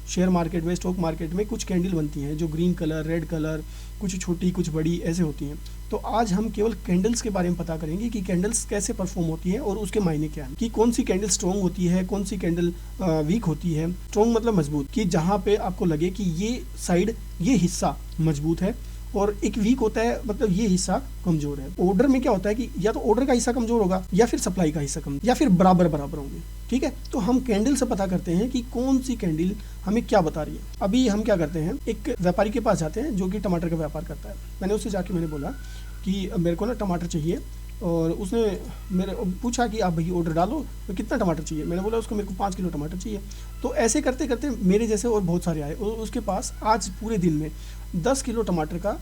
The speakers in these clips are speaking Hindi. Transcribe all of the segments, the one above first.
शेयर मार्केट में, स्टॉक मार्केट में कुछ कैंडल बनती हैं जो ग्रीन कलर, रेड कलर, कुछ छोटी कुछ बड़ी ऐसे होती हैं। तो आज हम केवल कैंडल्स के बारे में पता करेंगे कि कैंडल्स कैसे परफॉर्म होती है और उसके मायने क्या है, कि कौन सी कैंडल स्ट्रॉन्ग होती है, कौन सी कैंडल वीक होती है। स्ट्रॉन्ग मतलब मजबूत, कि जहाँ पे आपको लगे कि ये साइड, ये हिस्सा मजबूत है, और एक वीक होता है मतलब ये हिस्सा कमजोर है। ऑर्डर में क्या होता है कि या तो ऑर्डर का हिस्सा कमजोर होगा या फिर सप्लाई का हिस्सा कम, या फिर बराबर बराबर होंगे। ठीक है, तो हम कैंडल से पता करते हैं कि कौन सी कैंडल हमें क्या बता रही है। अभी हम क्या करते हैं, एक व्यापारी के पास जाते हैं जो कि टमाटर का व्यापार करता है। मैंने उससे जाके मैंने बोला कि मेरे को ना टमाटर चाहिए, और उसने मेरे पूछा कि आप भैया ऑर्डर डालो, तो कितना टमाटर चाहिए। मैंने बोला उसको मेरे को 5 किलो टमाटर चाहिए। तो ऐसे करते करते मेरे जैसे और बहुत सारे आए, और उसके पास आज पूरे दिन में 10 किलो टमाटर का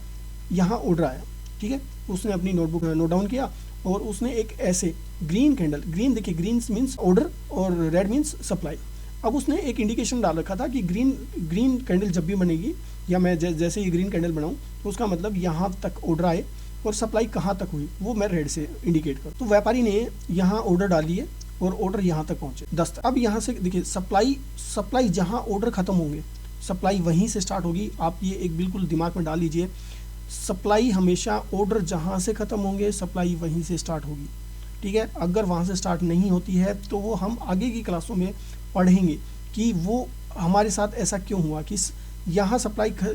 यहाँ ऑर्डर आया। ठीक है, उसने अपनी नोटबुक में नोट डाउन किया, और उसने एक ऐसे ग्रीन कैंडल, ग्रीन देखिए, ग्रीन मीन्स ऑर्डर और रेड मीन्स सप्लाई। अब उसने एक इंडिकेशन डाल रखा था कि ग्रीन कैंडल जब भी बनेगी, या मैं जैसे ही ग्रीन कैंडल बनाऊँ, तो उसका मतलब यहाँ तक ऑर्डर आए और सप्लाई कहाँ तक हुई वो मैं रेड से इंडिकेट करूँ। तो व्यापारी ने यहाँ ऑर्डर डाल दिए और ऑर्डर यहाँ तक पहुँचे 10 तक। अब यहाँ से देखिए सप्लाई जहाँ ऑर्डर खत्म होंगे, सप्लाई वहीं से स्टार्ट होगी। आप ये एक बिल्कुल दिमाग में डाल लीजिए, सप्लाई हमेशा ऑर्डर जहाँ से ख़त्म होंगे सप्लाई वहीं से स्टार्ट होगी। ठीक है, अगर वहाँ से स्टार्ट नहीं होती है तो वो हम आगे की क्लासों में पढ़ेंगे कि वो हमारे साथ ऐसा क्यों हुआ कि यहाँ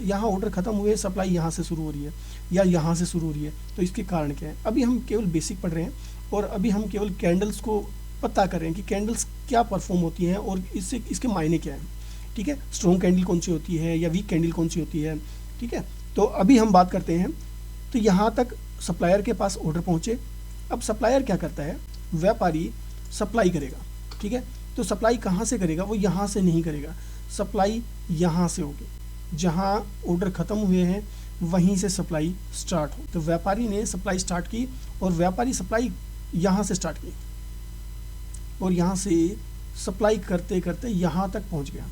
यहाँ ऑर्डर ख़त्म हुए, सप्लाई यहाँ से शुरू हो रही है या यहाँ से शुरू हो रही है, तो इसके कारण क्या है। अभी हम केवल बेसिक पढ़ रहे हैं, और अभी हम केवल कैंडल्स को पता कर रहे हैं कि कैंडल्स क्या परफॉर्म होती हैं और इसके मायने क्या हैं। ठीक है, स्ट्रॉन्ग कैंडल कौन सी होती है या वीक कैंडल कौन सी होती है। ठीक है, तो अभी हम बात करते हैं। तो यहाँ तक सप्लायर के पास ऑर्डर पहुँचे। अब सप्लायर क्या करता है, व्यापारी सप्लाई करेगा। ठीक है, तो सप्लाई कहाँ से करेगा, वो यहाँ से नहीं करेगा, सप्लाई यहाँ से होगी। जहाँ ऑर्डर ख़त्म हुए हैं वहीं से सप्लाई स्टार्ट हो। तो व्यापारी ने सप्लाई स्टार्ट की, और व्यापारी सप्लाई यहाँ से स्टार्ट की, और यहाँ से सप्लाई करते करते यहाँ तक पहुँच गया।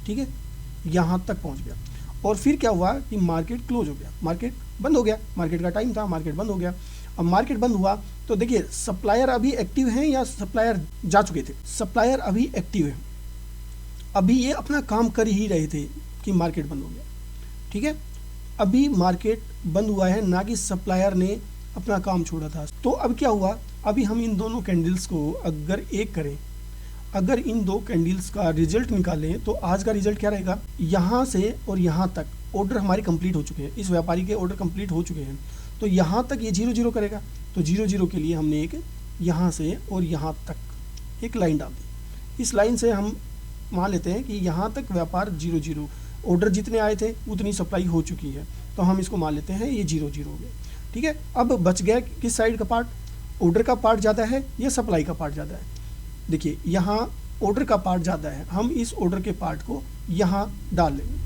ठीक है, यहाँ तक पहुँच गया, और फिर क्या हुआ कि मार्केट क्लोज हो गया, मार्केट बंद हो गया। मार्केट का टाइम था, मार्केट बंद हो गया। अब मार्केट बंद हुआ तो देखिए सप्लायर अभी एक्टिव हैं या सप्लायर जा चुके थे। सप्लायर अभी एक्टिव है, अभी ये अपना काम कर ही रहे थे कि मार्केट बंद हो गया। ठीक है, अभी मार्केट बंद हुआ है, ना कि सप्लायर ने अपना काम छोड़ा था। तो अब क्या हुआ, अभी हम इन दोनों कैंडल्स को अगर एक करें, अगर इन दो कैंडल्स का रिजल्ट निकालें, तो आज का रिजल्ट क्या रहेगा, यहाँ से और यहाँ तक ऑर्डर हमारे कंप्लीट हो चुके हैं। इस व्यापारी के ऑर्डर कंप्लीट हो चुके हैं, तो यहाँ तक ये 0-0 करेगा। तो 0-0 के लिए हमने एक यहाँ से और यहाँ तक एक लाइन डाल दी। इस लाइन से हम मान लेते हैं कि यहाँ तक व्यापार 0-0, ऑर्डर जितने आए थे उतनी सप्लाई हो चुकी है, तो हम इसको मान लेते हैं ये 0-0 हो गया। ठीक है, अब बच गया किस साइड का पार्ट, ऑर्डर का पार्ट ज़्यादा है या सप्लाई का पार्ट ज़्यादा है। देखिए यहाँ ऑर्डर का पार्ट ज़्यादा है, हम इस ऑर्डर के पार्ट को यहाँ डाल लेंगे।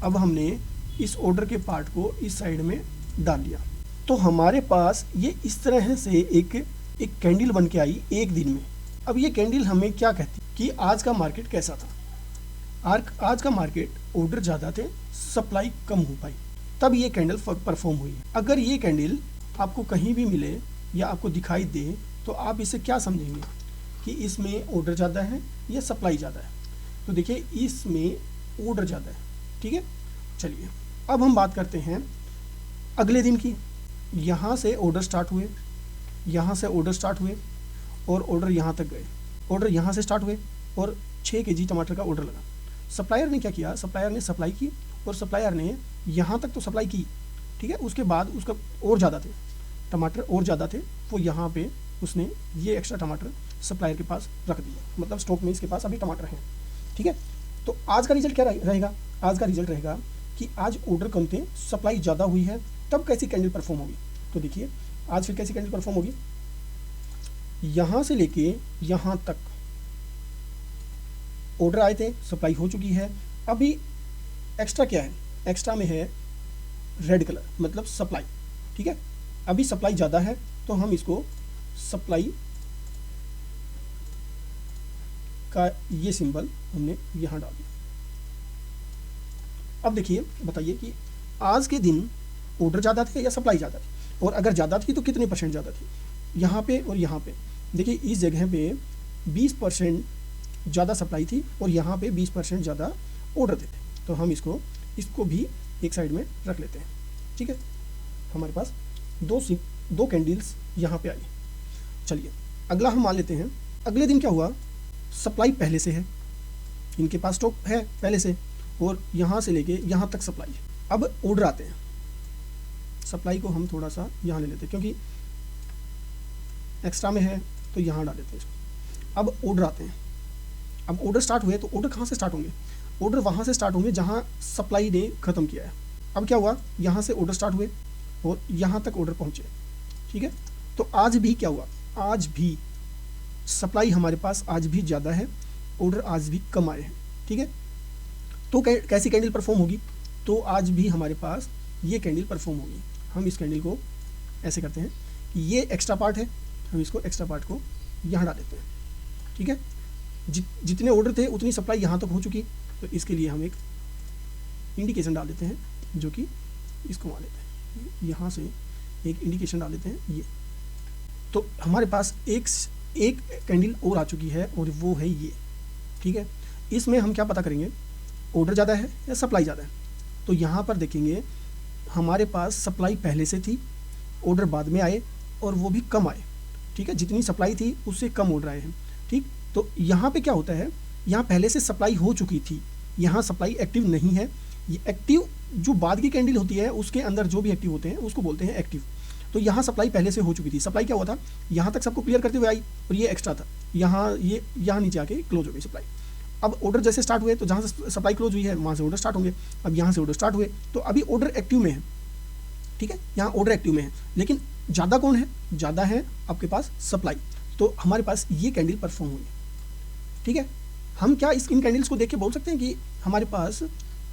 अब हमने इस ऑर्डर के पार्ट को इस साइड में डाल दिया, तो हमारे पास ये इस तरह से एक कैंडल बन के आई एक दिन में। अब ये कैंडल हमें क्या कहती कि आज का मार्केट कैसा था। आज का मार्केट ऑर्डर ज़्यादा थे, सप्लाई कम हो पाई, तब ये कैंडल परफॉर्म हुई है। अगर ये कैंडल आपको कहीं भी मिले या आपको दिखाई दे, तो आप इसे क्या समझेंगे कि इसमें ऑर्डर ज़्यादा है या सप्लाई ज़्यादा है। तो देखिए इसमें ऑर्डर ज़्यादा है। ठीक है, चलिए अब हम बात करते हैं अगले दिन की। यहाँ से ऑर्डर स्टार्ट हुए, यहाँ से ऑर्डर स्टार्ट हुए और ऑर्डर यहाँ तक गए। ऑर्डर यहाँ से स्टार्ट हुए और 6 kg टमाटर का ऑर्डर लगा। सप्लायर ने क्या किया, सप्लायर ने सप्लाई की, और सप्लायर ने यहाँ तक तो सप्लाई की। ठीक है, उसके बाद उसका और ज़्यादा थे टमाटर, और ज़्यादा थे, वो यहाँ पे उसने ये एक्स्ट्रा टमाटर सप्लायर के पास रख दिया, मतलब स्टॉक में इसके पास अभी टमाटर हैं। ठीक है, तो आज का रिजल्ट क्या रहेगा, आज का रिजल्ट रहेगा कि आज ऑर्डर कम थे, सप्लाई ज़्यादा हुई है, तब कैसी कैंडल परफॉर्म होगी। तो देखिए आज फिर कैसी कैंडल परफॉर्म होगी, यहाँ से लेके यहाँ तक ऑर्डर आए थे, सप्लाई हो चुकी है। अभी एक्स्ट्रा क्या है, एक्स्ट्रा में है रेड कलर, मतलब सप्लाई। ठीक है, अभी सप्लाई ज़्यादा है, तो हम इसको सप्लाई का ये सिंबल हमने यहाँ डाल दिया। अब देखिए बताइए कि आज के दिन ऑर्डर ज़्यादा थे या सप्लाई ज़्यादा थी, और अगर ज़्यादा थी तो कितने % ज़्यादा थी। यहाँ पे और यहाँ पे देखिए इस जगह पे 20% ज़्यादा सप्लाई थी और यहाँ पे 20% ज़्यादा ऑर्डर देते हैं। तो हम इसको भी एक साइड में रख लेते हैं। ठीक है, हमारे पास दो कैंडल्स यहाँ पे आई। चलिए अगला हम मान लेते हैं, अगले दिन क्या हुआ, सप्लाई पहले से है, इनके पास स्टॉक है पहले से, और यहाँ से लेके यहाँ तक सप्लाई है। अब ऑर्डर आते हैं, सप्लाई को हम थोड़ा सा यहाँ ले लेते हैं क्योंकि एक्स्ट्रा में है, तो यहाँ डाल देते हैं इसको। अब ऑर्डर आते हैं, अब ऑर्डर स्टार्ट हुए तो ऑर्डर कहाँ से स्टार्ट होंगे, ऑर्डर वहाँ से स्टार्ट होंगे जहाँ सप्लाई ने ख़त्म किया है। अब क्या हुआ, यहाँ से ऑर्डर स्टार्ट हुए और यहाँ तक ऑर्डर पहुँचे। ठीक है, तो आज भी क्या हुआ, आज भी सप्लाई हमारे पास आज भी ज़्यादा है, ऑर्डर आज भी कम आए हैं। ठीक है, तो कैसी कैंडल परफॉर्म होगी, तो आज भी हमारे पास ये कैंडल परफॉर्म होगी। हम इस कैंडल को ऐसे करते हैं कि ये एक्स्ट्रा पार्ट है, हम इसको एक्स्ट्रा पार्ट को यहाँ डाल देते हैं। ठीक है, जितने ऑर्डर थे उतनी सप्लाई यहाँ तक हो चुकी, तो इसके लिए हम एक इंडिकेशन डाल देते हैं, जो कि इसको मान लेते हैं, यहाँ से एक इंडिकेशन डाल देते हैं ये। तो हमारे पास एक कैंडल और आ चुकी है और वो है ये। ठीक है, इसमें हम क्या पता करेंगे, ऑर्डर ज़्यादा है या सप्लाई ज़्यादा है। तो यहाँ पर देखेंगे हमारे पास सप्लाई पहले से थी, ऑर्डर बाद में आए और वो भी कम आए। ठीक है, जितनी सप्लाई थी उससे कम ऑर्डर आए हैं। ठीक, तो यहाँ पे क्या होता है, यहाँ पहले से सप्लाई हो चुकी थी, यहाँ सप्लाई एक्टिव नहीं है। ये एक्टिव जो बाद की कैंडल होती है उसके अंदर जो भी एक्टिव होते हैं उसको बोलते हैं एक्टिव। तो यहाँ सप्लाई पहले से हो चुकी थी, सप्लाई क्या हुआ था, यहाँ तक सबको क्लियर करते हुए आई और ये एक्स्ट्रा था, यहाँ नीचे आके क्लोज हो गई सप्लाई। अब ऑर्डर जैसे स्टार्ट हुए तो जहाँ से सप्लाई क्लोज हुई है वहाँ से ऑर्डर स्टार्ट होंगे। अब यहाँ से ऑर्डर स्टार्ट हुए तो अभी ऑर्डर एक्टिव में है। ठीक है, यहाँ ऑर्डर एक्टिव में है, लेकिन ज़्यादा कौन है, ज़्यादा है आपके पास सप्लाई। तो हमारे पास ये कैंडल परफॉर्म हुई। ठीक है, हम क्या इन कैंडल्स को देख के बोल सकते हैं कि हमारे पास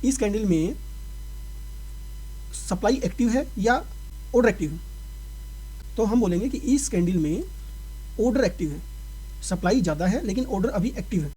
इस कैंडल में सप्लाई एक्टिव है या ऑर्डर एक्टिव है। तो हम बोलेंगे कि इस कैंडल में ऑर्डर एक्टिव है, सप्लाई ज़्यादा है लेकिन ऑर्डर अभी एक्टिव है।